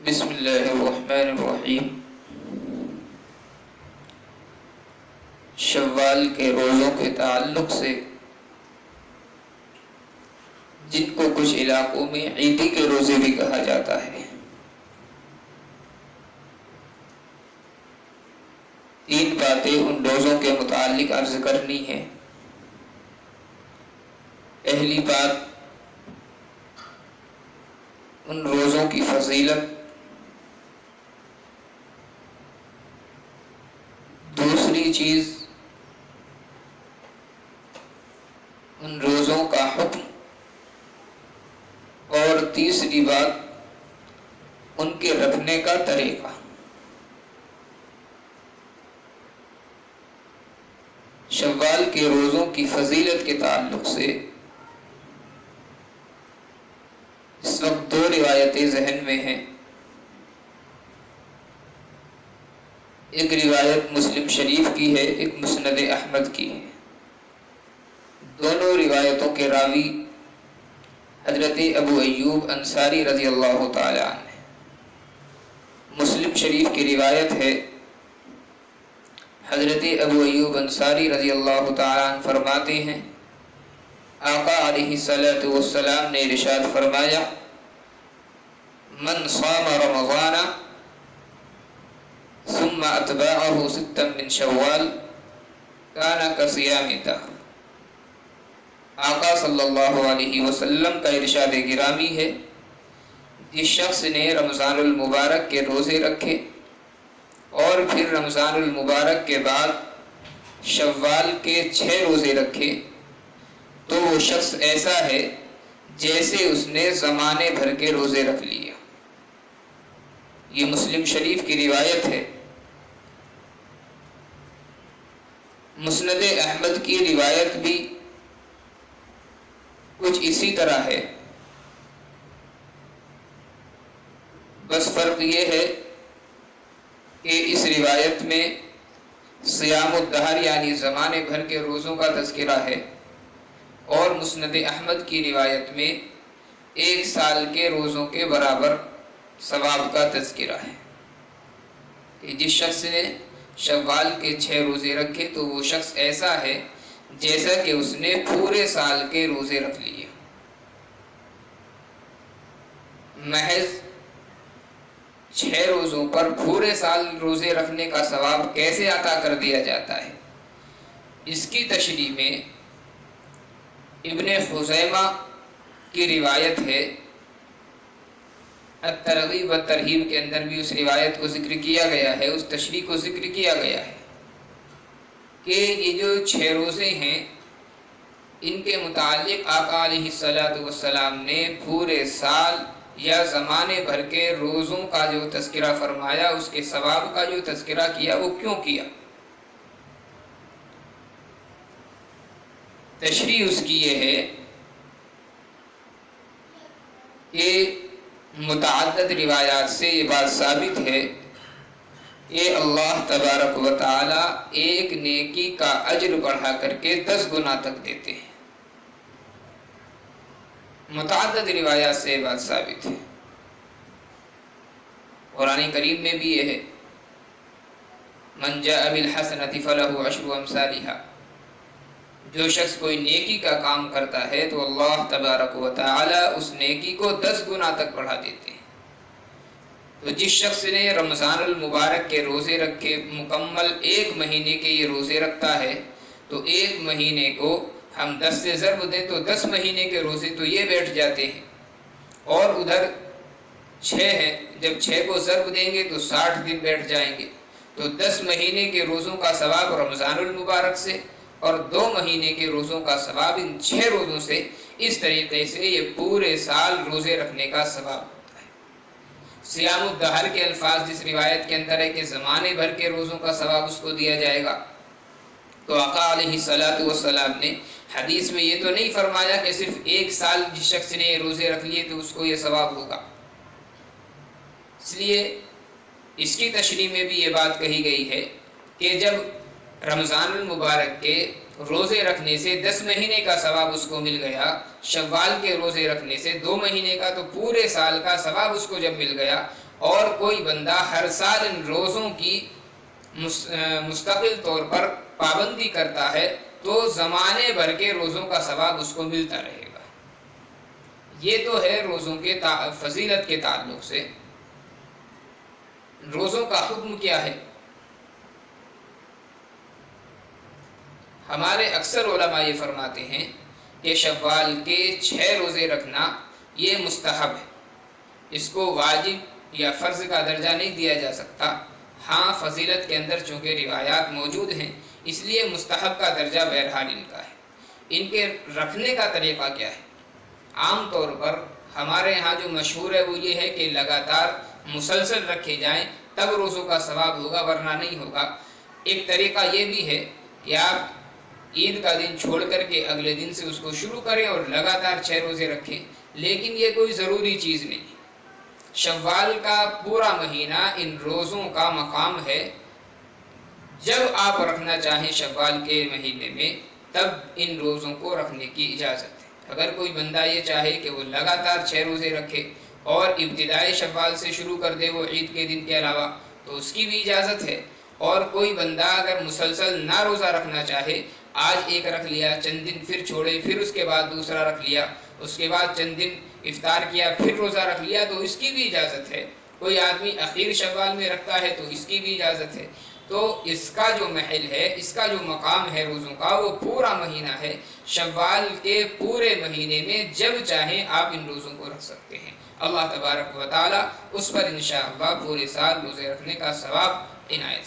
بسم اللہ الرحمن الرحیم۔ شوال کے روزوں کے تعلق سے جن کو کچھ علاقوں میں عیدی کے روزے بھی کہا جاتا ہے، تین باتیں ان روزوں کے متعلق عرض کرنی ہے۔ پہلی بات، ان روزوں کی فضیلت۔ دوسری چیز، ان روزوں کا حکم۔ اور تیسری بات، ان کے رکھنے کا طریقہ۔ شوال کے روزوں کی فضیلت کے تعلق سے اس وقت دو روایتیں ذہن میں ہیں۔ ایک روایت مسلم شریف کی ہے، ایک مسند احمد کی ہے۔ دونوں روایتوں کے راوی حضرت ابو ایوب انصاری رضی اللہ تعالی عنہ۔ مسلم شریف کی روایت ہے، حضرت ابو ایوب انصاری رضی اللہ تعالی عنہ فرماتے ہیں، آقا علیہ الصلوۃ والسلام نے ارشاد فرمایا، من صام رمضان ثم اتبعه ستا من شوال كان كصيام الدهر۔ آقا صلی اللہ علیہ وسلم کا ارشاد گرامی ہے، جس شخص نے رمضان المبارک کے روزے رکھے اور پھر رمضان المبارک کے بعد شوال کے 6 روزے رکھے تو وہ شخص ایسا ہے جیسے اس نے زمانے بھر کے روزے رکھ لیے۔ یہ مسلم شریف کی روایت ہے۔ مسند احمد کی روایت بھی کچھ اسی طرح ہے، بس فرق یہ ہے کہ اس روایت میں صیام الدہر یعنی زمانے بھر کے روزوں کا تذکرہ ہے، اور مسند احمد کی روایت میں 1 سال کے روزوں کے برابر ثواب کا تذکرہ ہے کہ جس شخص نے شوال کے 6 روزے رکھے تو وہ شخص ایسا ہے جیسا کہ اس نے پورے سال کے روزے رکھ لیے۔ محض 6 روزوں پر پورے سال روزے رکھنے کا ثواب کیسے عطا کر دیا جاتا ہے، اس کی تشریح میں ابن خزیمہ کی روایت ہے، الترغیب والترہیب کے اندر بھی اس روایت کو ذکر کیا گیا ہے، اس تشریح کو ذکر کیا گیا ہے کہ یہ جو 6 روزے ہیں ان کے متعلق آقا علیہ الصلوۃ والسلام نے پورے سال یا زمانے بھر کے روزوں کا جو تذکرہ فرمایا، اس کے ثواب کا جو تذکرہ کیا، وہ کیوں کیا؟ تشریح اس کی یہ ہے کہ متعدد روایات سے یہ بات ثابت ہے کہ اللہ تبارک و تعالی ایک نیکی کا اجر بڑھا کر کے 10 گنا تک دیتے ہیں۔ متعدد روایات سے یہ بات ثابت ہے۔ قرآن کریم میں بھی یہ ہے، من جاء بالحسنۃ فلہ 10 امثالها۔ جو شخص کوئی نیکی کا کام کرتا ہے تو اللہ تبارک و تعالی اس نیکی کو 10 گنا تک بڑھا دیتے ہیں۔ تو جس شخص نے رمضان المبارک کے روزے رکھے، مکمل 1 مہینے کے یہ روزے رکھتا ہے، تو 1 مہینے کو ہم 10 سے ضرب دیں تو 10 مہینے کے روزے تو یہ بیٹھ جاتے ہیں، اور ادھر 6 ہیں، جب 6 کو ضرب دیں گے تو 60 دن بیٹھ جائیں گے۔ تو 10 مہینے کے روزوں کا ثواب رمضان المبارک سے اور 2 مہینے کے روزوں کا ثواب ان 6 روزوں سے، اس طریقے سے یہ پورے سال روزے رکھنے کا ثواب ہوتا ہے۔ صیام الدہر کے الفاظ جس روایت کے اندر ہے کہ زمانے بھر کے روزوں کا ثواب اس کو دیا جائے گا، تو آقا علیہ الصلوۃ والسلام نے حدیث میں یہ تو نہیں فرمایا کہ صرف 1 سال جس شخص نے یہ روزے رکھ لیے تو اس کو یہ ثواب ہوگا۔ اس لیے اس کی تشریح میں بھی یہ بات کہی گئی ہے کہ جب رمضان المبارک کے روزے رکھنے سے 10 مہینے کا ثواب اس کو مل گیا، شوال کے روزے رکھنے سے 2 مہینے کا، تو پورے سال کا ثواب اس کو جب مل گیا، اور کوئی بندہ ہر سال ان روزوں کی مستقل طور پر پابندی کرتا ہے تو زمانے بھر کے روزوں کا ثواب اس کو ملتا رہے گا۔ یہ تو ہے روزوں کے فضیلت کے تعلق سے۔ روزوں کا حکم کیا ہے؟ ہمارے اکثر علماء یہ فرماتے ہیں کہ شوال کے 6 روزے رکھنا یہ مستحب ہے، اس کو واجب یا فرض کا درجہ نہیں دیا جا سکتا۔ ہاں، فضیلت کے اندر چونکہ روایات موجود ہیں، اس لیے مستحب کا درجہ بہرحال ان کا ہے۔ ان کے رکھنے کا طریقہ کیا ہے؟ عام طور پر ہمارے ہاں جو مشہور ہے وہ یہ ہے کہ لگاتار مسلسل رکھے جائیں تب روزوں کا ثواب ہوگا، ورنہ نہیں ہوگا۔ ایک طریقہ یہ بھی ہے کہ آپ عید کا دن چھوڑ کر کے اگلے دن سے اس کو شروع کریں اور لگاتار 6 روزے رکھیں، لیکن یہ کوئی ضروری چیز نہیں۔ شوال کا پورا مہینہ ان روزوں کا مقام ہے، جب آپ رکھنا چاہیں شوال کے مہینے میں تب ان روزوں کو رکھنے کی اجازت ہے۔ اگر کوئی بندہ یہ چاہے کہ وہ لگاتار 6 روزے رکھے اور ابتدائی شوال سے شروع کر دے وہ عید کے دن کے علاوہ، تو اس کی بھی اجازت ہے۔ اور کوئی بندہ اگر مسلسل نہ روزہ رکھنا چاہے، آج ایک رکھ لیا، چند دن پھر چھوڑے، پھر اس کے بعد دوسرا رکھ لیا، اس کے بعد چند دن افطار کیا، پھر روزہ رکھ لیا، تو اس کی بھی اجازت ہے۔ کوئی آدمی اخیر شوال میں رکھتا ہے تو اس کی بھی اجازت ہے۔ تو اس کا جو محل ہے، اس کا جو مقام ہے روزوں کا، وہ پورا مہینہ ہے۔ شوال کے پورے مہینے میں جب چاہیں آپ ان روزوں کو رکھ سکتے ہیں۔ اللہ تبارک و تعالی اس پر انشاءاللہ پورے سال روزے رکھنے کا ثواب عنایت فرمائے۔